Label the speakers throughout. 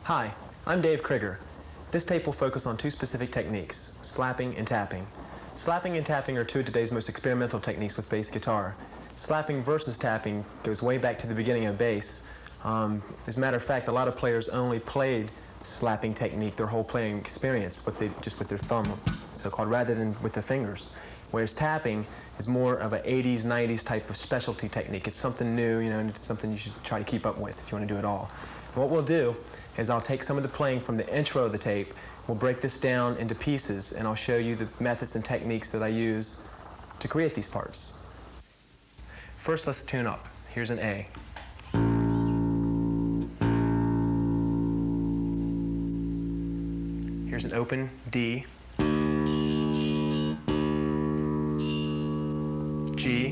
Speaker 1: Hi, I'm Dave Crigger. This tape will focus on two specific techniques, slapping and tapping. Slapping and tapping are two of today's most experimental techniques with bass guitar. Slapping versus tapping goes way back to the beginning of bass. As a matter of fact, a lot of players only played slapping technique their whole playing experience, just with their thumb, so-called, rather than with the fingers. Whereas tapping is more of an 80s, 90s type of specialty technique. It's something new, and it's something you should try to keep up with if you want to do it all. And what we'll do is I'll take some of the playing from the intro of the tape, we'll break this down into pieces, and I'll show you the methods and techniques that I use to create these parts. First, let's tune up. Here's an A. Here's an open D, G,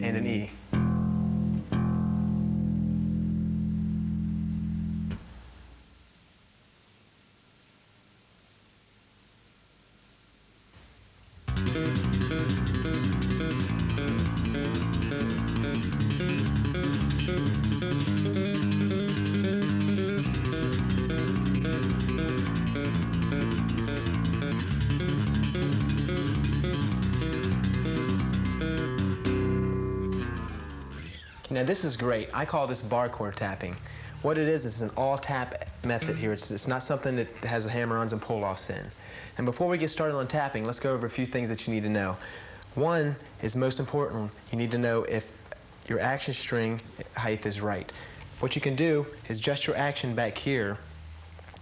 Speaker 1: and an E. Now this is great. I call this bar chord tapping. What it is an all-tap method here. It's not something that has hammer-ons and pull-offs in. And before we get started on tapping, let's go over a few things that you need to know. One is most important. You need to know if your action string height is right. What you can do is adjust your action back here.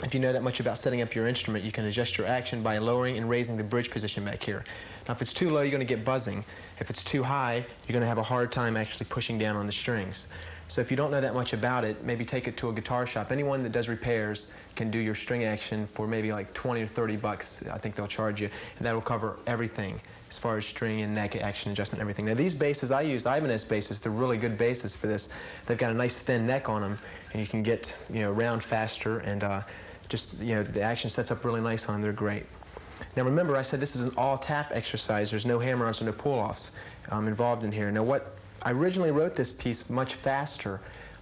Speaker 1: If you know that much about setting up your instrument, you can adjust your action by lowering and raising the bridge position back here. Now if it's too low, you're going to get buzzing. If it's too high, you're going to have a hard time actually pushing down on the strings. So if you don't know that much about it, maybe take it to a guitar shop. Anyone that does repairs can do your string action for maybe like 20 or 30 bucks. I think they'll charge you, and that'll cover everything as far as string and neck action adjustment and everything. Now these basses I use, Ibanez basses, they're really good basses for this. They've got a nice thin neck on them, and you can get around faster, and the action sets up really nice on them. They're great. Now remember, I said this is an all-tap exercise. There's no hammer-ons or no pull-offs involved in here. Now I originally wrote this piece much faster.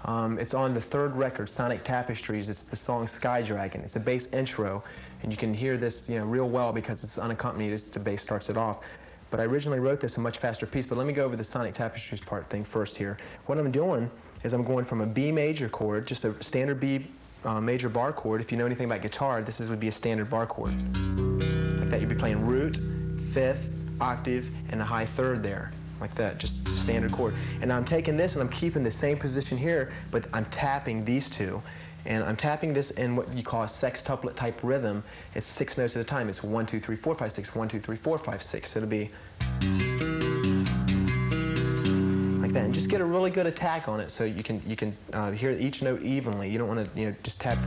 Speaker 1: It's on the third record, Sonic Tapestries. It's the song Sky Dragon. It's a bass intro, and you can hear this real well because it's unaccompanied as the bass starts it off. But I originally wrote this a much faster piece, but let me go over the Sonic Tapestries part thing first here. What I'm doing is I'm going from a B major chord, just a standard B major bar chord. If you know anything about guitar, this would be a standard bar chord. Like that, you'd be playing root, fifth, octave, and a high third there. Like that, just a standard chord. And now I'm taking this and I'm keeping the same position here, but I'm tapping these two. And I'm tapping this in what you call a sextuplet type rhythm. It's 6 notes at a time. It's 1, 2, 3, 4, 5, 6, 1, 2, 3, 4, 5, 6. So it'll be like that. And just get a really good attack on it so you can hear each note evenly. You don't want to just tap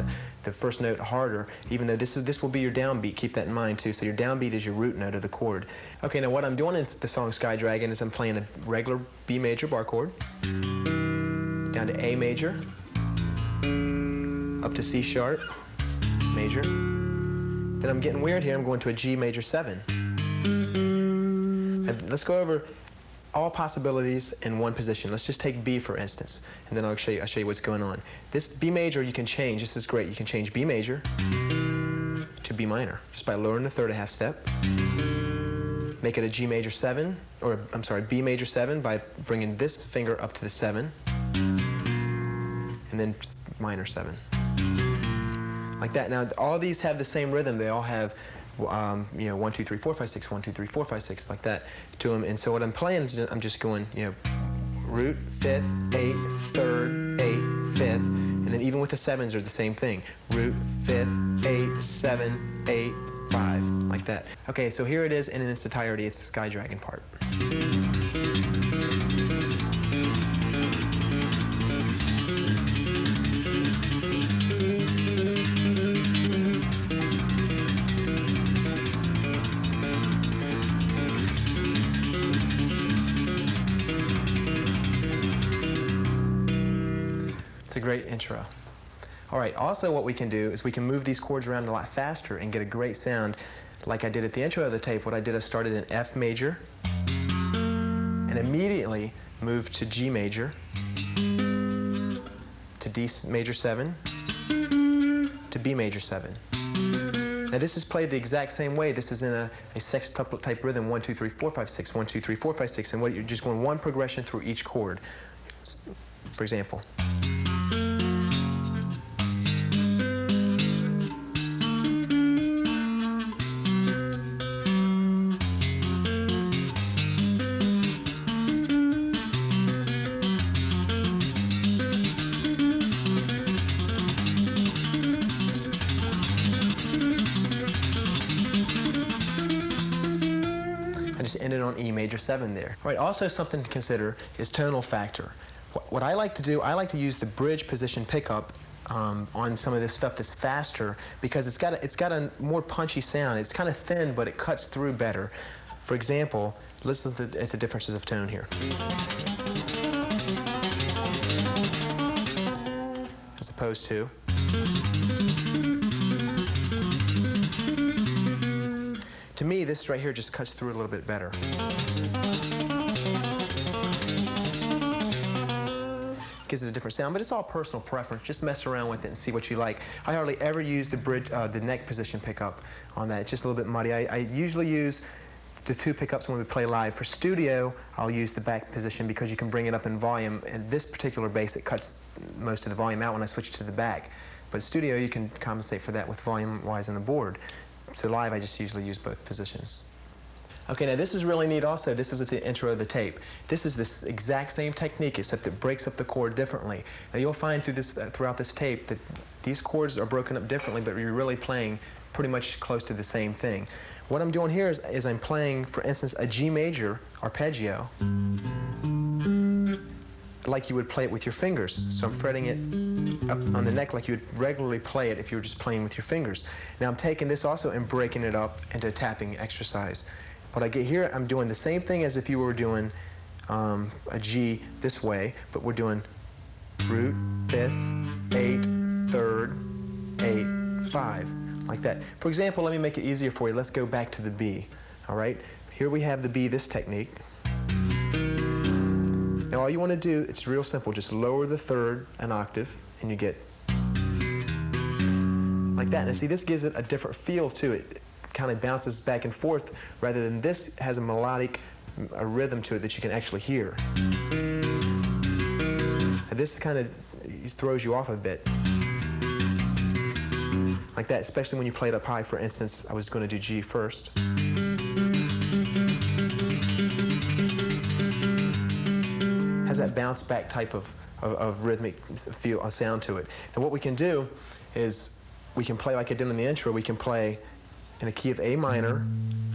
Speaker 1: the first note harder, even though this will be your downbeat. Keep that in mind too. So your downbeat is your root note of the chord. Okay, now what I'm doing in the song Sky Dragon is I'm playing a regular B major bar chord, down to A major, up to C sharp major. Then I'm getting weird here. I'm going to a G major 7. And let's go over all possibilities in one position. Let's just take B for instance, and then I'll show you what's going on. This B major you can change. This is great. You can change B major to B minor just by lowering the third a half step. Make it a G major 7, or I'm sorry, B major 7 by bringing this finger up to the 7, and then minor 7. Like that. Now all these have the same rhythm. They all have 1, 2, 3, 4, 5, 6, 1, 2, 3, 4, 5, 6, like that to them. And so what I'm playing is I'm just going, root, fifth, 8, third, 8, fifth, and then even with the 7s are the same thing. Root, fifth, 8, 7, 8, 5, like that. Okay, so here it is in its entirety. It's the Sky Dragon part. It's a great intro. All right, also what we can do is we can move these chords around a lot faster and get a great sound like I did at the intro of the tape. What I did is started in F major and immediately moved to G major to D major 7 to B major 7. Now this is played the exact same way. This is in a sextuplet type rhythm, 1, 2, 3, 4, 5, 6, 1, 2, 3, 4, 5, 6, and you're just going one progression through each chord. For example. Ended on E major 7 there. All right, also something to consider is tonal factor. What I like to do, I like to use the bridge position pickup on some of this stuff that's faster because it's got a more punchy sound. It's kind of thin, but it cuts through better. For example, listen to the differences of tone here. As opposed to. To me, this right here just cuts through a little bit better. Gives it a different sound, but it's all personal preference. Just mess around with it and see what you like. I hardly ever use the bridge, the neck position pickup on that. It's just a little bit muddy. I usually use the 2 pickups when we play live. For studio, I'll use the back position because you can bring it up in volume. And this particular bass, it cuts most of the volume out when I switch to the back. But studio, you can compensate for that with volume-wise on the board. So live, I just usually use both positions. Okay, now this is really neat also. This is at the intro of the tape. This is this exact same technique, except it breaks up the chord differently. Now you'll find throughout this tape that these chords are broken up differently, but you're really playing pretty much close to the same thing. What I'm doing here is I'm playing, for instance, a G major arpeggio, like you would play it with your fingers. So I'm fretting it up on the neck like you would regularly play it if you were just playing with your fingers. Now I'm taking this also and breaking it up into a tapping exercise. What I get here, I'm doing the same thing as if you were doing a G this way, but we're doing root, 5th, 8th, 3rd, 8, 5, like that. For example, let me make it easier for you. Let's go back to the B, all right? Here we have the B, this technique. Now all you want to do, it's real simple, just lower the 3rd an octave and you get like that. Now see, this gives it a different feel to it. It kind of bounces back and forth rather than this has a melodic rhythm to it that you can actually hear. And this kind of throws you off a bit. Like that, especially when you play it up high. For instance, I was going to do G first. Has that bounce back type of rhythmic feel, a sound to it. And what we can do is we can play like I did in the intro. We can play in a key of A minor,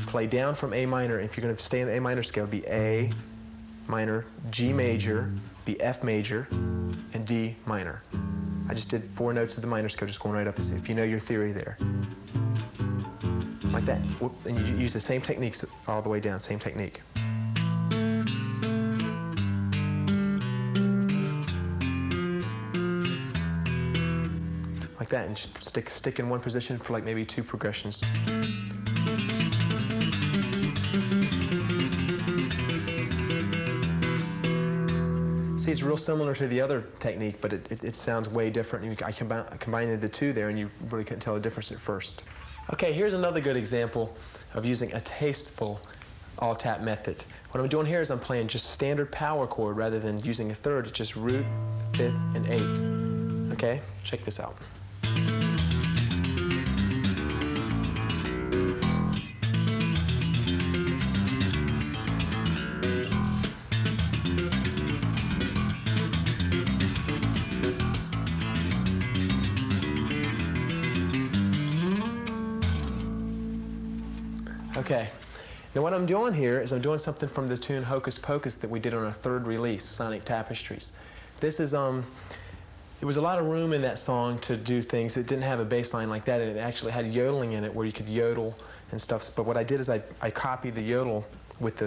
Speaker 1: play down from A minor. If you're going to stay in the A minor scale, it'd be A minor, G major, be F major, and D minor. I just did 4 notes of the minor scale, just going right up as if you know your theory there. Like that. And you use the same techniques all the way down, same technique. Like that, and just stick in one position for like maybe 2 progressions. See, it's real similar to the other technique, but it sounds way different. I combined the 2 there, and you really couldn't tell the difference at first. Okay, here's another good example of using a tasteful all-tap method. What I'm doing here is I'm playing just standard power chord rather than using a 3rd. It's just root, 5th, and 8th. Okay, check this out. Okay, now what I'm doing here is I'm doing something from the tune Hocus Pocus that we did on our 3rd release, Sonic Tapestries. This is, there was a lot of room in that song to do things. It didn't have a bass line like that, and it actually had yodeling in it where you could yodel and stuff. But what I did is I copied the yodel with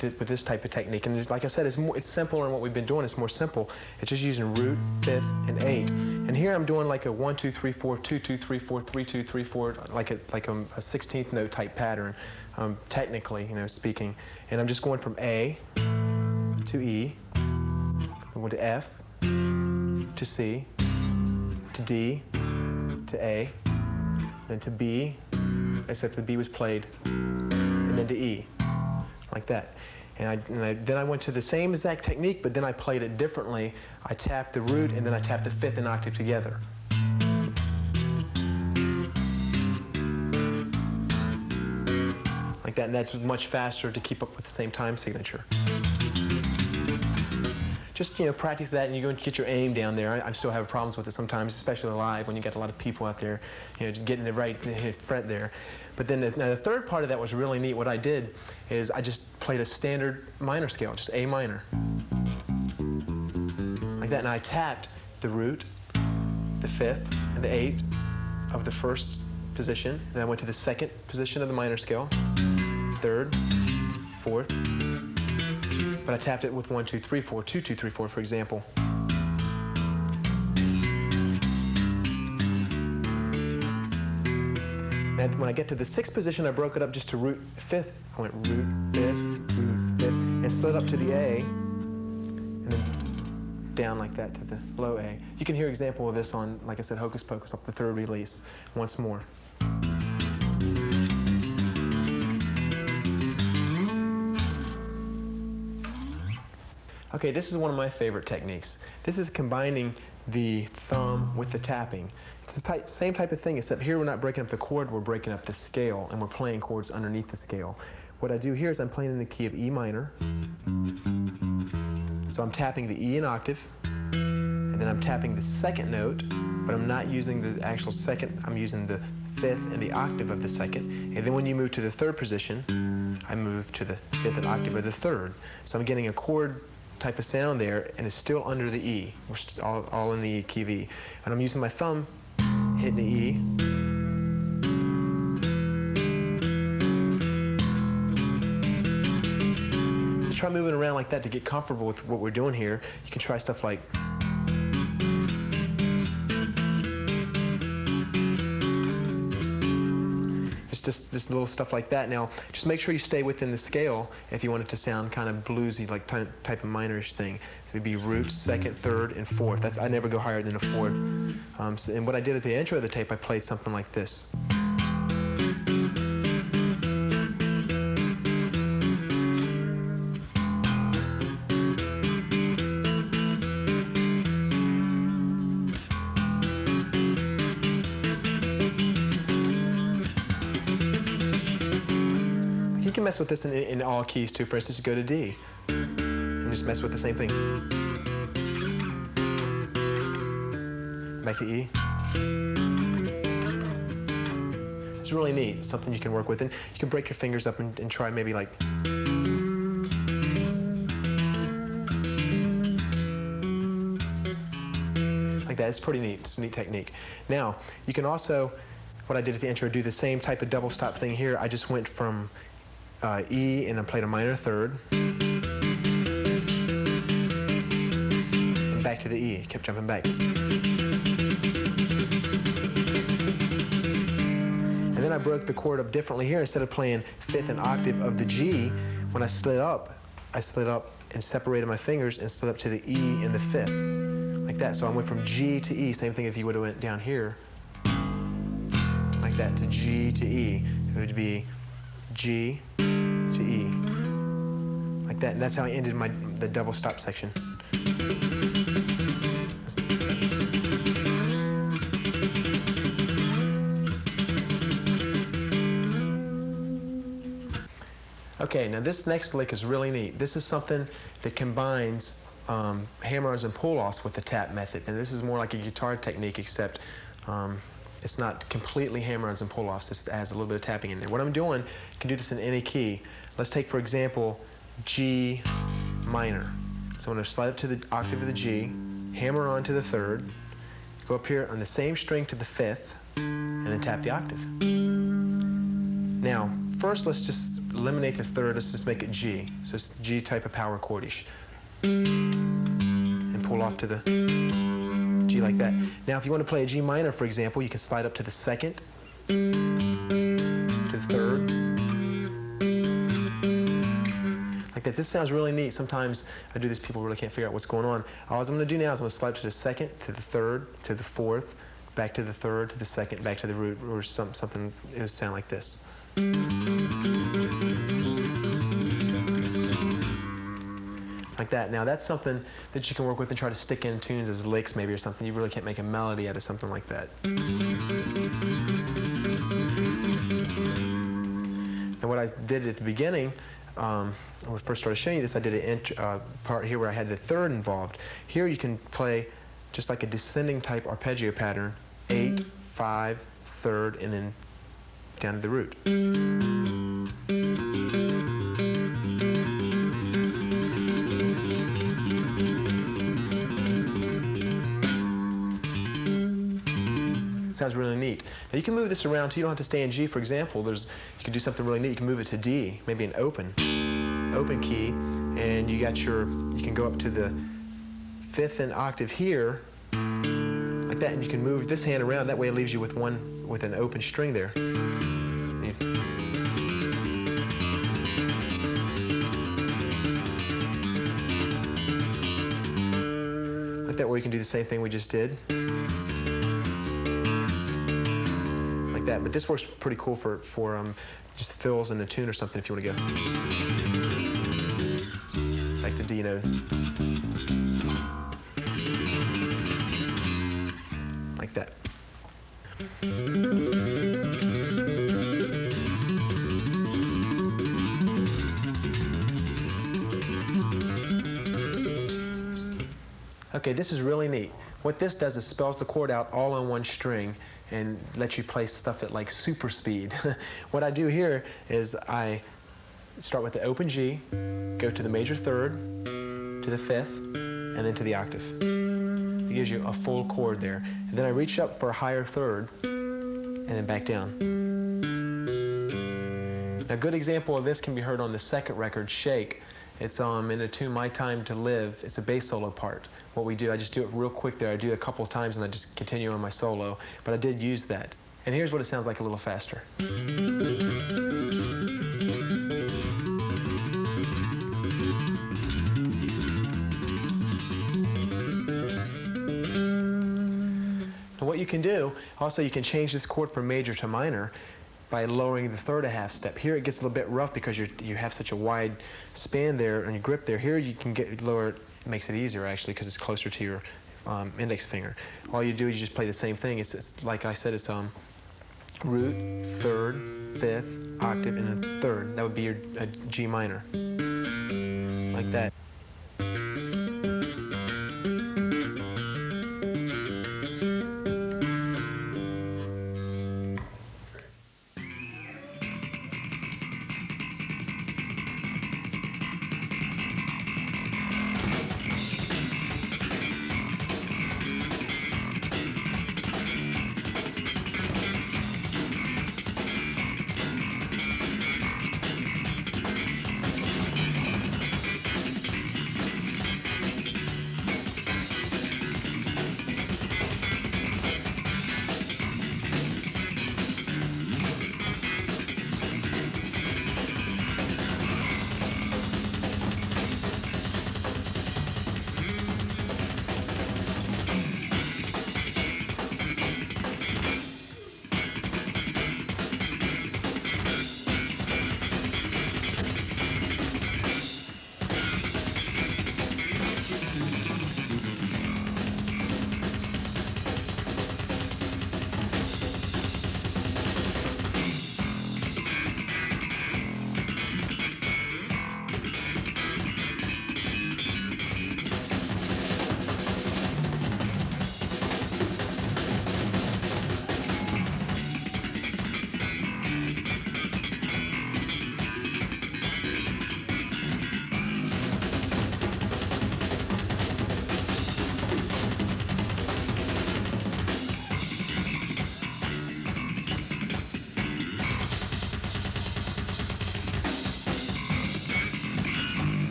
Speaker 1: this type of technique. And like I said, it's simpler in what we've been doing. It's more simple. It's just using root, 5th, and 8. And here I'm doing like a 1, 2, 3, 4, 2, 2, 3, 4, 3, 2, 3, 4, like a 16th note type pattern, technically, speaking. And I'm just going from A to E, We went to F, to C, to D, to A, then to B, except the B was played, and then to E, like that. Then I went to the same exact technique, but then I played it differently. I tapped the root, and then I tapped the fifth and octave together. Like that, and that's much faster to keep up with the same time signature. Just, practice that, and you're going to get your aim down there. I still have problems with it sometimes, especially live when you got a lot of people out there, just getting the right fret there. But then the third part of that was really neat. What I did is I just played a standard minor scale, just A minor. Like that, and I tapped the root, the fifth, and the eighth of the first position. Then I went to the second position of the minor scale, third, fourth. But I tapped it with 1, 2, 3, 4, 2, 2, 3, 4, for example. And when I get to the sixth position, I broke it up just to root fifth. I went root fifth, and slid up to the A, and then down like that to the low A. You can hear an example of this on, like I said, Hocus Pocus, up the third release, once more. Okay, this is one of my favorite techniques. This is combining the thumb with the tapping. It's the same type of thing, except here we're not breaking up the chord, we're breaking up the scale, and we're playing chords underneath the scale. What I do here is I'm playing in the key of E minor. So I'm tapping the E in octave, and then I'm tapping the second note, but I'm not using the actual second, I'm using the fifth and the octave of the second. And then when you move to the third position, I move to the fifth and octave of the third. So I'm getting a chord type of sound there, and it's still under the E. We're all in the E key V. And I'm using my thumb, hitting the E. Just try moving around like that to get comfortable with what we're doing here. You can try stuff like just little stuff like that. Now, just make sure you stay within the scale if you want it to sound kind of bluesy, like type of minorish thing. It would be root, second, third, and fourth. I never go higher than a fourth. And what I did at the intro of the tape, I played something like this. You can mess with this in all keys too. For instance, go to D and just mess with the same thing. Back to E. It's really neat. It's something you can work with, and you can break your fingers up and try maybe like. Like that. It's pretty neat. It's a neat technique. Now, you can also, what I did at the intro, do the same type of double stop thing here. I just went from E and I played a minor third. And back to the E. Kept jumping back. And then I broke the chord up differently here. Instead of playing fifth and octave of the G, when I slid up and separated my fingers and slid up to the E in the fifth. Like that. So I went from G to E. Same thing if you would have went down here. Like that, to G to E. It would be G to E. Like that. And that's how I ended the double stop section. Okay, now this next lick is really neat. This is something that combines hammer-ons and pull-offs with the tap method. And this is more like a guitar technique, except it's not completely hammer-ons and pull-offs. This adds a little bit of tapping in there. What I'm doing, you can do this in any key. Let's take, for example, G minor. So I'm going to slide up to the octave of the G, hammer on to the third, go up here on the same string to the fifth, and then tap the octave. Now, first let's just eliminate the third. Let's just make it G. So it's G type of power chordish. And pull off to the G like that. Now, if you want to play a G minor, for example, you can slide up to the second, to the third, like that. if this sounds really neat, sometimes I do this, people really can't figure out what's going on. All I'm going to do now is I'm going to slide to the second, to the third, to the fourth, back to the third, to the second, back to the root, or something. It would sound like this. Like that. Now that's something that you can work with and try to stick in tunes as licks maybe or something. You really can't make a melody out of something like that. And what I did at the beginning, when I first started showing you this, I did a part here where I had the third involved. Here you can play just like a descending type arpeggio pattern, 8, 5, third, and then down to the root. Sounds really neat. Now you can move this around too. You don't have to stay in G, for example. You can do something really neat. You can move it to D, maybe an open key, and you can go up to the 5th and octave here, like that, and you can move this hand around. That way it leaves you with an open string there. Like that, where you can do the same thing we just did. That, but this works pretty cool for just fills in a tune or something if you want to go like the D note, like that. Okay, this is really neat. What this does is spells the chord out all on one string and lets you play stuff at like super speed. What I do here is I start with the open G, go to the major third, to the 5th, and then to the octave. It gives you a full chord there. And then I reach up for a higher third, and then back down. Now, a good example of this can be heard on the second record, Shake. It's in the tune My Time to Live. It's a bass solo part. What we do, I just do it real quick there. I do it a couple of times and I just continue on my solo. But I did use that. And here's what it sounds like a little faster. Now what you can do, also you can change this chord from major to minor by lowering the third a half step. Here it gets a little bit rough because you have such a wide span there and you grip there. Here you can get lower. It makes it easier actually because it's closer to your index finger. All you do is you just play the same thing. It's like I said, it's root, third, 5th, octave, and then third. That would be your G minor, like that.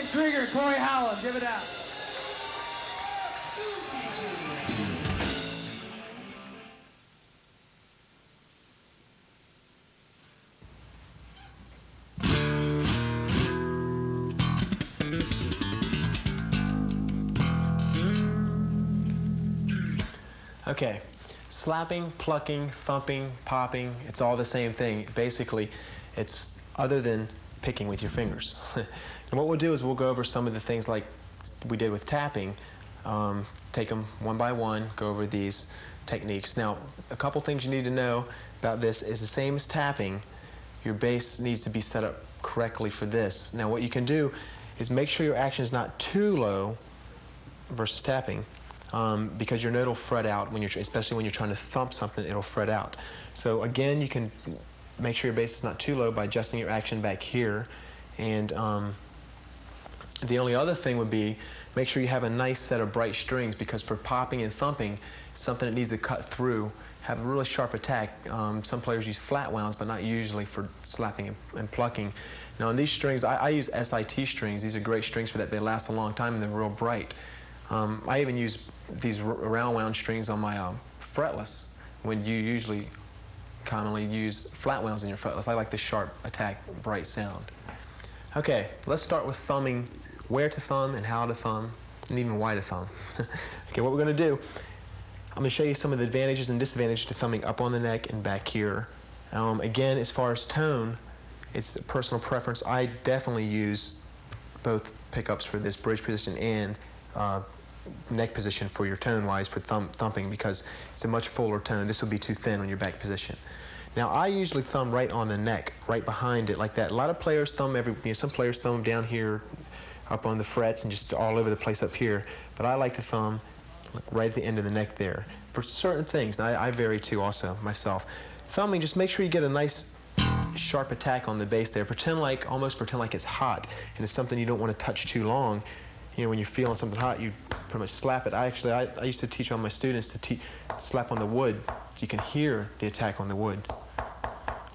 Speaker 2: and Crigger, Corey Howland, give it up.
Speaker 1: Okay, slapping, plucking, thumping, popping, it's all the same thing. Basically, it's other than picking with your fingers. And what we'll do is we'll go over some of the things like we did with tapping, take them one by one, go over these techniques. Now, a couple things you need to know about this is the same as tapping. Your bass needs to be set up correctly for this. Now, what you can do is make sure your action is not too low versus tapping. Because your note will fret out, especially when you're trying to thump something, it'll fret out. So again, you can make sure your bass is not too low by adjusting your action back here. And the only other thing would be make sure you have a nice set of bright strings, because for popping and thumping, something that needs to cut through, have a really sharp attack. Some players use flat wounds, but not usually for slapping and plucking. Now on these strings, I use SIT strings. These are great strings for that. They last a long time and they're real bright. I even use these round wound strings on my fretless, when you usually commonly use flat wounds in your fretless. I like the sharp attack, bright sound. Okay, let's start with thumbing, where to thumb and how to thumb, and even why to thumb. Okay, what we're going to do, I'm going to show you some of the advantages and disadvantages to thumbing up on the neck and back here. Again, as far as tone, it's a personal preference. I definitely use both pickups for this bridge position and neck position for your tone-wise for thumping, because it's a much fuller tone. This will be too thin on your back position. Now, I usually thumb right on the neck, right behind it, like that. A lot of players thumb some players thumb down here, up on the frets, and just all over the place up here. But I like to thumb right at the end of the neck there for certain things. Now, I vary too, also myself. Thumbing, just make sure you get a nice sharp attack on the bass there. Almost pretend like it's hot, and it's something you don't want to touch too long. You know, when you're feeling something hot, you pretty much slap it. I used to teach all my students to slap on the wood so you can hear the attack on the wood,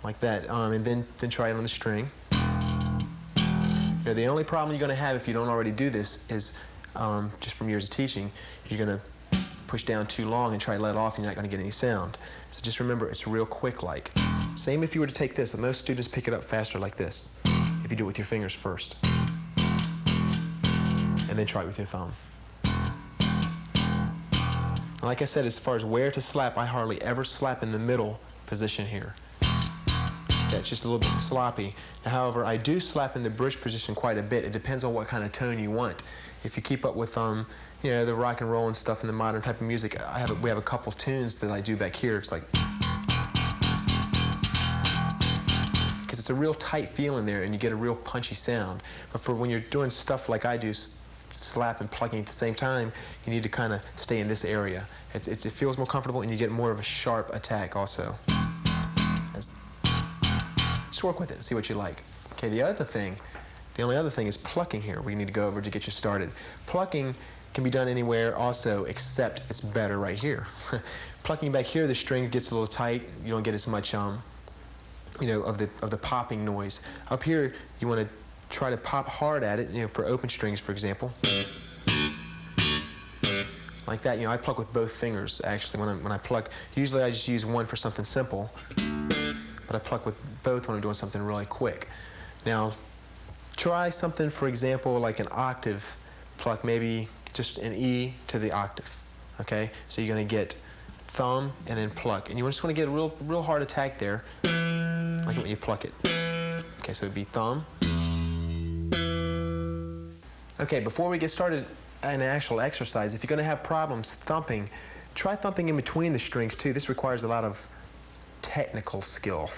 Speaker 1: like that. And then try it on the string. You know, the only problem you're going to have if you don't already do this is, just from years of teaching, you're going to push down too long and try to let off, and you're not going to get any sound. So just remember, it's real quick like. Same if you were to take this. Most students pick it up faster like this, if you do it with your fingers first. And then try it with your thumb. And like I said, as far as where to slap, I hardly ever slap in the middle position here. That's just a little bit sloppy. Now, however, I do slap in the bridge position quite a bit. It depends on what kind of tone you want. If you keep up with you know, the rock and roll and stuff and the modern type of music, we have a couple tunes that I do back here. It's like, because it's a real tight feel in there and you get a real punchy sound. But for when you're doing stuff like I do, slap and plucking at the same time, you need to kind of stay in this area. It feels more comfortable, and you get more of a sharp attack also. Just work with it and see what you like. Okay, the only other thing is plucking here. We need to go over to get you started. Plucking can be done anywhere also, except it's better right here. Plucking back here, the string gets a little tight. You don't get as much, you know, of the popping noise. Up here, you want to try to pop hard at it, you know, for open strings, for example. Like that. You know, I pluck with both fingers, actually, when I pluck. Usually I just use one for something simple, but I pluck with both when I'm doing something really quick. Now, try something, for example, like an octave pluck, maybe just an E to the octave, okay? So you're going to get thumb and then pluck. And you just want to get a real hard attack there, like when you pluck it. Okay, so it'd be thumb. Okay, before we get started in actual exercise, if you're going to have problems thumping, try thumping in between the strings too. This requires a lot of technical skill.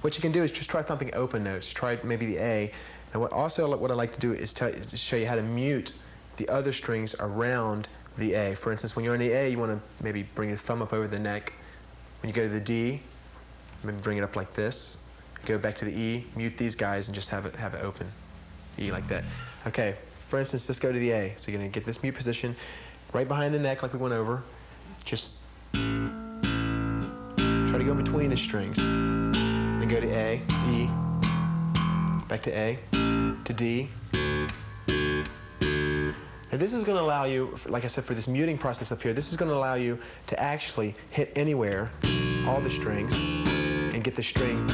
Speaker 1: What you can do is just try thumping open notes. Try maybe the A. And what I like to do is to show you how to mute the other strings around the A. For instance, when you're on the A, you want to maybe bring your thumb up over the neck. When you go to the D, maybe bring it up like this. Go back to the E, mute these guys, and just have it open. E like that. Okay. For instance, let's go to the A. So you're going to get this mute position right behind the neck like we went over. Just try to go in between the strings. Then go to A, E, back to A, to D, And this is going to allow you, like I said, for this muting process up here, this is going to allow you to actually hit anywhere, all the strings, and get the string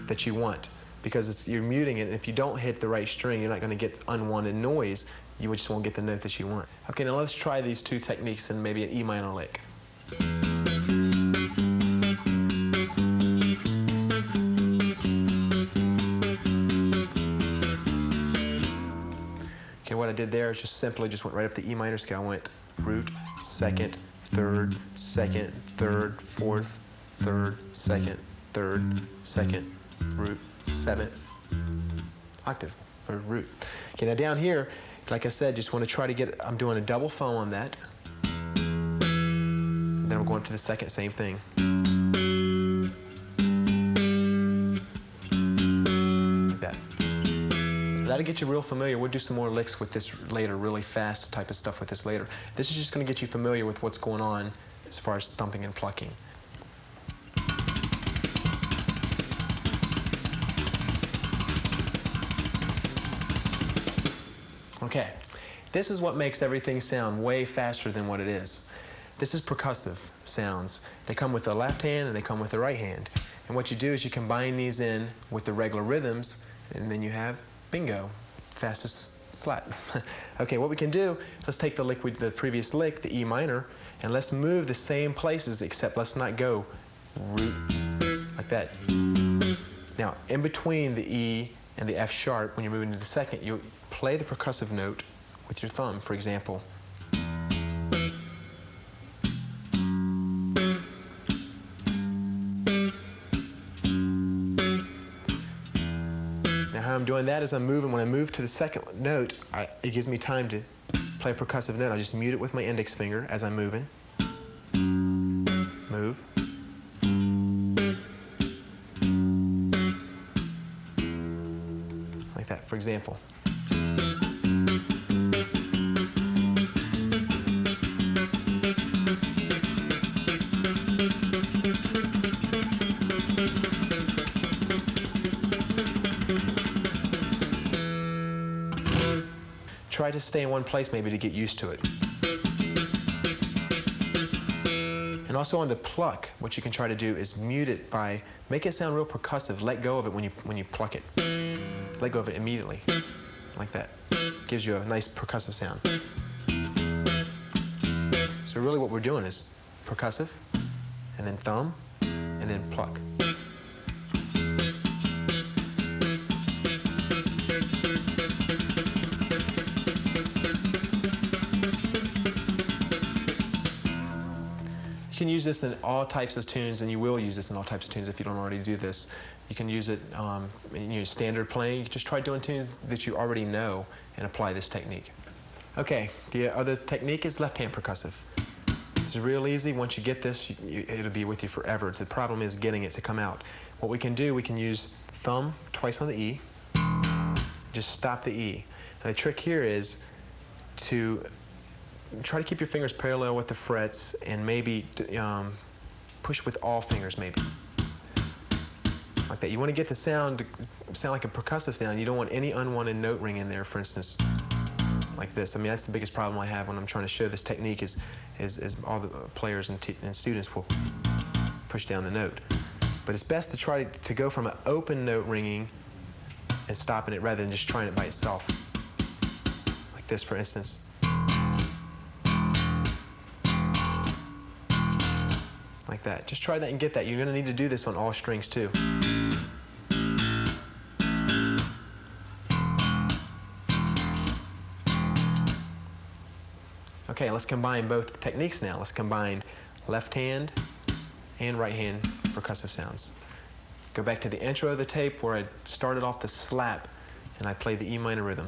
Speaker 1: that you want. Because you're muting it, and if you don't hit the right string, you're not going to get unwanted noise. You just won't get the note that you want. Okay, now let's try these two techniques in maybe an E minor lick. Okay, what I did there is just simply went right up the E minor scale. I went root, second, third, fourth, third, second, root, seventh octave, or root. Okay, now down here, like I said, just want to try to get, I'm doing a double thumb on that. Then I'm going to the second, same thing. Like that. That'll get you real familiar. We'll do some more licks with this later, really fast type of stuff with this later. This is just going to get you familiar with what's going on as far as thumping and plucking. Okay, this is what makes everything sound way faster than what it is. This is percussive sounds. They come with the left hand and they come with the right hand. And what you do is you combine these in with the regular rhythms, and then you have bingo, fastest slap. Okay, what we can do, let's take the lick, the previous lick, the E minor, and let's move the same places, except let's not go root like that. Now, in between the E and the F sharp, when you're moving to the second, you play the percussive note with your thumb, for example. Now how I'm doing that is I'm moving. When I move to the second note, it gives me time to play a percussive note. I just mute it with my index finger as I'm moving. Move. Like that, for example. Try to stay in one place maybe to get used to it. And also on the pluck, what you can try to do is mute it by, make it sound real percussive. Let go of it when you pluck it. Let go of it immediately, like that. Gives you a nice percussive sound. So really what we're doing is percussive, and then thumb, and then pluck. You can use this in all types of tunes, and you will use this in all types of tunes if you don't already do this. You can use it in your standard playing. You just try doing tunes that you already know and apply this technique. Okay, the other technique is left-hand percussive. It's real easy. Once you get this, it'll be with you forever. The problem is getting it to come out. What we can do, we can use thumb twice on the E, just stop the E. And the trick here is to try to keep your fingers parallel with the frets, and maybe push with all fingers, maybe. Like that. You want to get the sound to sound like a percussive sound. You don't want any unwanted note ring in there, for instance, like this. I mean, that's the biggest problem I have when I'm trying to show this technique is all the players and students will push down the note. But it's best to try to go from an open note ringing and stopping it rather than just trying it by itself. Like this, for instance. Like that. Just try that and get that. You're going to need to do this on all strings too. Okay, let's combine both techniques now. Let's combine left hand and right hand percussive sounds. Go back to the intro of the tape where I started off the slap and I played the E minor rhythm.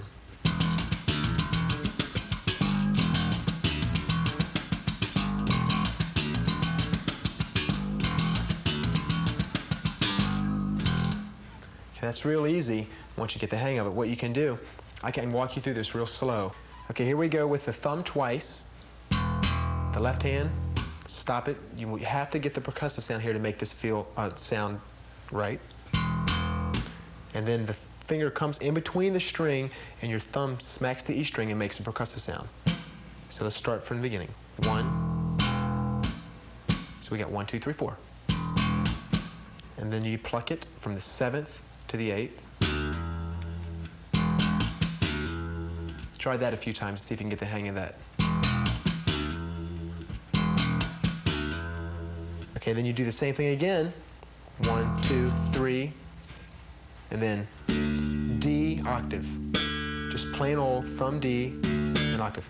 Speaker 1: That's real easy once you get the hang of it. What you can do, I can walk you through this real slow. Okay, here we go with the thumb twice, the left hand, stop it. You have to get the percussive sound here to make this sound right. And then the finger comes in between the string and your thumb smacks the E string and makes a percussive sound. So let's start from the beginning. 1. So we got 1, 2, 3, 4. And then you pluck it from the 7th to the 8th. Try that a few times to see if you can get the hang of that. Okay, then you do the same thing again. 1, 2, 3, and then D octave. Just plain old thumb D and octave.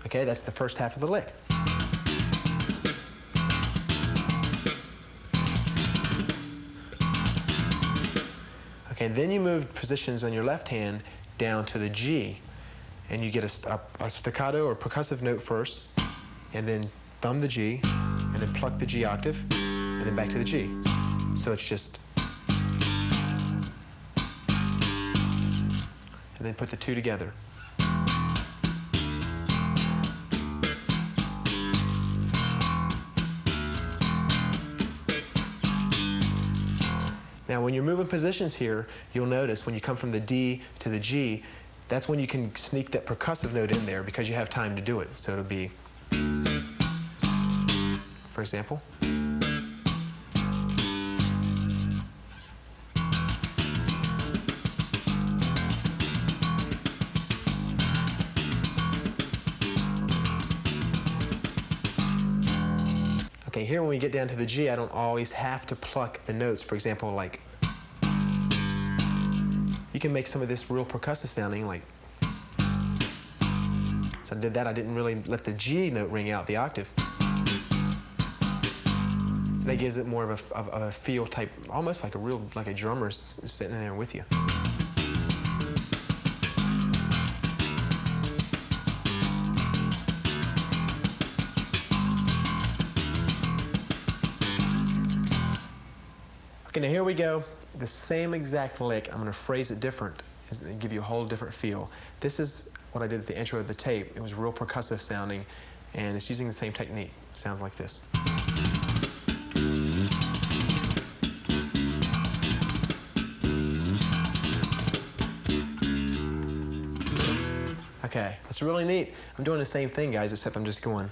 Speaker 1: Okay, that's the first half of the lick. Okay, then you move positions on your left hand down to the G, and you get a staccato or percussive note first, and then thumb the G, and then pluck the G octave, and then back to the G. So it's just, and then put the two together. Now, when you're moving positions here, you'll notice when you come from the D to the G, that's when you can sneak that percussive note in there because you have time to do it. So it'll be, for example. Okay, here when we get down to the G, I don't always have to pluck the notes. For example, like, you can make some of this real percussive sounding, like, so I did that. I didn't really let the G note ring out the octave. That gives it more of a feel type, almost like a drummer sitting in there with you. Okay, now here we go. The same exact lick. I'm going to phrase it different and give you a whole different feel. This is what I did at the intro of the tape. It was real percussive sounding, and it's using the same technique. It sounds like this. Okay, that's really neat. I'm doing the same thing, guys, except I'm just going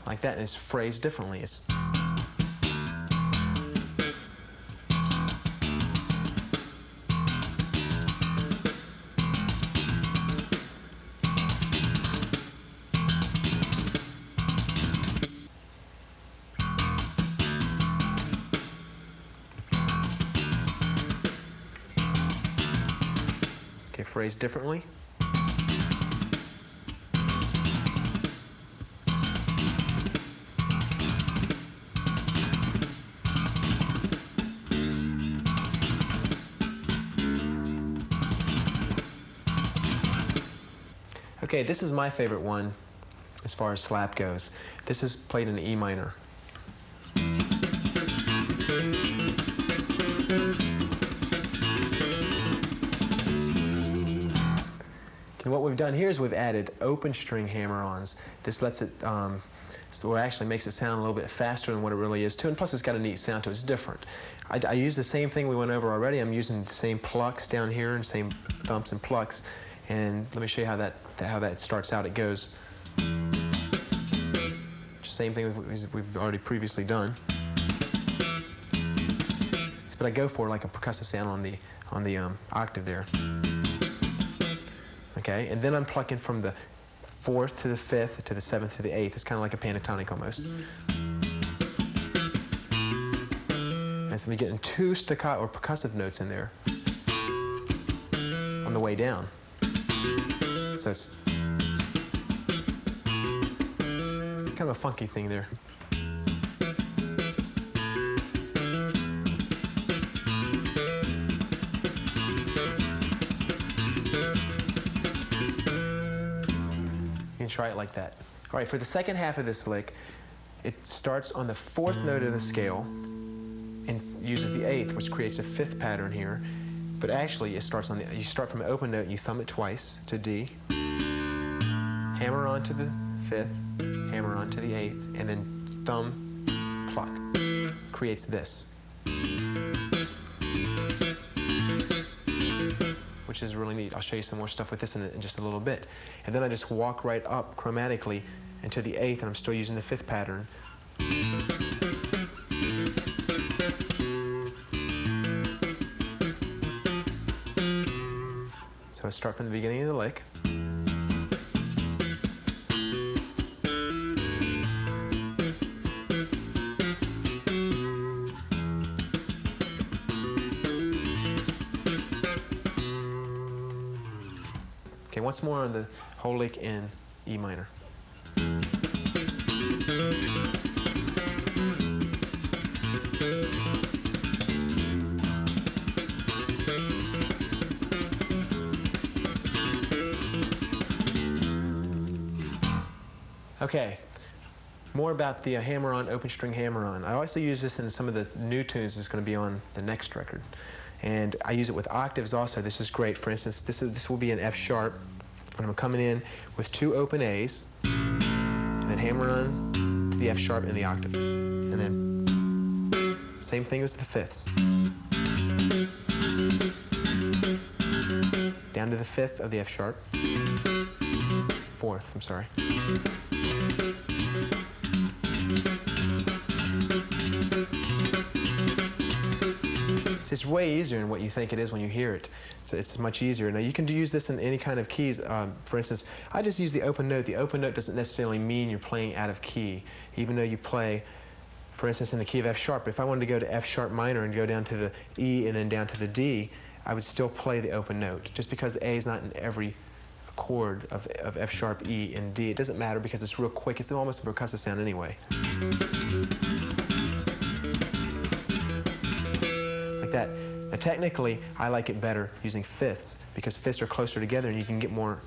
Speaker 1: like that, and it's phrased differently. It's okay, phrased differently. Okay, this is my favorite one as far as slap goes. This is played in E minor. And what we've done here is we've added open string hammer-ons. This lets it, so it actually makes it sound a little bit faster than what it really is too, and plus it's got a neat sound to it. It's different. I use the same thing we went over already. I'm using the same plucks down here and same thumps and plucks. And let me show you how that starts out. It goes, same thing we've already previously done. But I go for like a percussive sound on the octave there. Okay, and then I'm plucking from the 4th to the 5th to the 7th to the 8th. It's kind of like a pentatonic almost. And so we're getting 2 staccato or percussive notes in there on the way down. So it's kind of a funky thing there. You can try it like that. All right, for the second half of this lick, it starts on the 4th note of the scale and uses the 8th, which creates a 5th pattern here. But actually, it starts on you start from an open note and you thumb it twice to D, hammer on to the fifth, hammer on to the eighth, and then thumb, pluck. Creates this, which is really neat. I'll show you some more stuff with this in just a little bit. And then I just walk right up chromatically into the eighth, and I'm still using the fifth pattern. So I start from the beginning of the lick. Okay, once more on the whole lick in E minor. Okay, more about the hammer-on, open string hammer-on. I also use this in some of the new tunes that's going to be on the next record. And I use it with octaves also. This is great. For instance, this will be an F sharp, and I'm coming in with 2 open A's, and then hammer on to the F sharp and the octave. And then same thing as the fifths. Down to the fifth of the F sharp. Fourth, I'm sorry. It's way easier than what you think it is when you hear it. It's much easier. Now you can use this in any kind of keys. For instance, I just use the open note. The open note doesn't necessarily mean you're playing out of key, even though you play, for instance, in the key of F sharp. If I wanted to go to F sharp minor and go down to the E and then down to the D, I would still play the open note. Just because the A is not in every chord of F sharp, E, and D, it doesn't matter because it's real quick. It's almost a percussive sound anyway. That. Now technically, I like it better using fifths because fifths are closer together and you can get more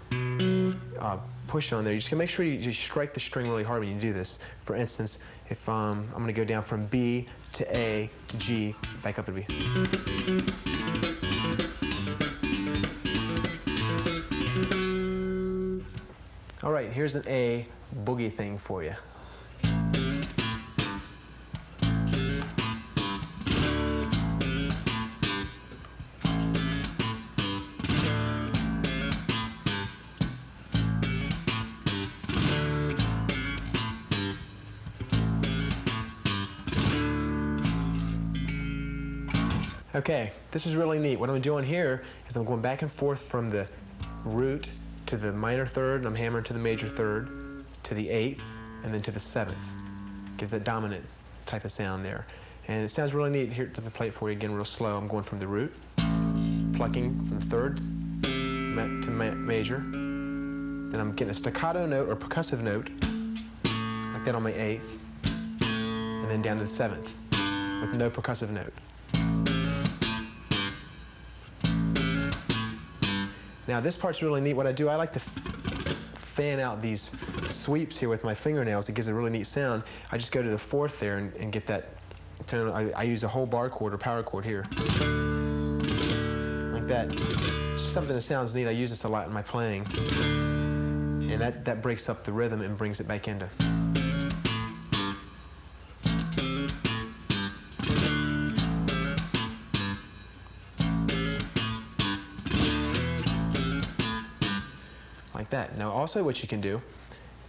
Speaker 1: push on there. You just gotta make sure you just strike the string really hard when you do this. For instance, if I'm gonna go down from B to A to G, back up to B. All right, here's an A boogie thing for you. Okay, this is really neat. What I'm doing here is I'm going back and forth from the root to the minor third, and I'm hammering to the major third, to the eighth, and then to the seventh. Gives that dominant type of sound there. And it sounds really neat. Here, let me play it for you again real slow. I'm going from the root, plucking from the third to major. Then I'm getting a staccato note or percussive note, like that on my eighth, and then down to the seventh with no percussive note. Now this part's really neat. What I do, I like to fan out these sweeps here with my fingernails. It gives a really neat sound. I just go to the fourth there and get that tone. I use a whole bar chord or power chord here. Like that. It's just something that sounds neat. I use this a lot in my playing. And that breaks up the rhythm and brings it back into. Like that. Now also what you can do,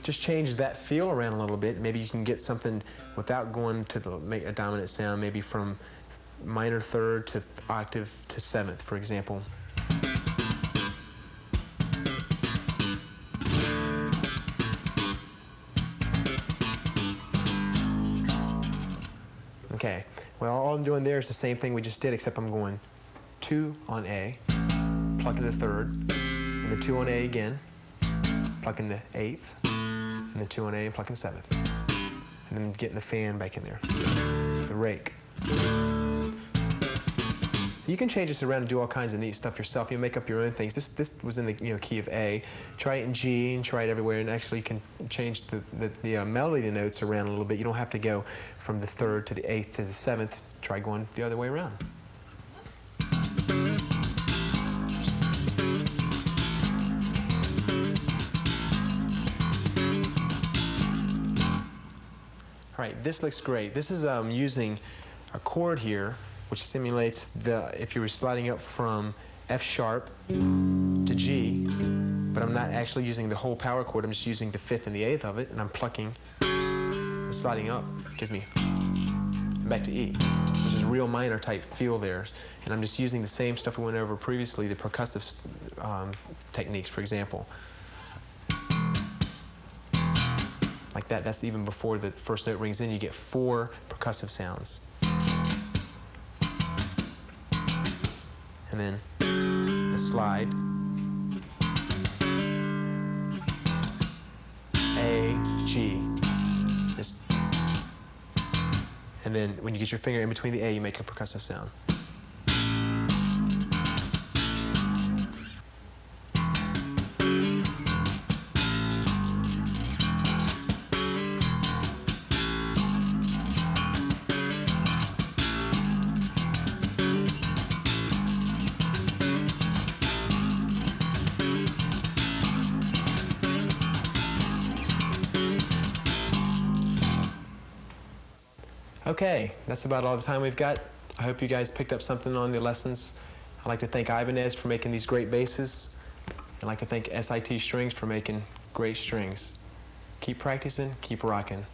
Speaker 1: just change that feel around a little bit. Maybe you can get something without going to make a dominant sound, maybe from minor third to octave to seventh, for example. Okay, well all I'm doing there is the same thing we just did, except I'm going 2 on A, plucking the third, and then 2 on A again, plucking the eighth, and then 2 on A and plucking the seventh. And then getting the fan back in there, the rake. You can change this around and do all kinds of neat stuff yourself. You make up your own things. This was in the key of A. Try it in G and try it everywhere, and actually you can change the melody notes around a little bit. You don't have to go from the third to the eighth to the seventh. Try going the other way around. All right, this looks great. This is using a chord here, which simulates if you were sliding up from F sharp to G, but I'm not actually using the whole power chord. I'm just using the 5th and the 8th of it, and I'm plucking and sliding up. It gives me back to E, which is a real minor type feel there. And I'm just using the same stuff we went over previously, the percussive techniques, for example. Like that, that's even before the first note rings in, you get 4 percussive sounds. And then the slide. A, G. Just, and then when you get your finger in between the A, you make a percussive sound. Okay, that's about all the time we've got. I hope you guys picked up something on the lessons. I'd like to thank Ibanez for making these great basses. I'd like to thank SIT Strings for making great strings. Keep practicing, keep rocking.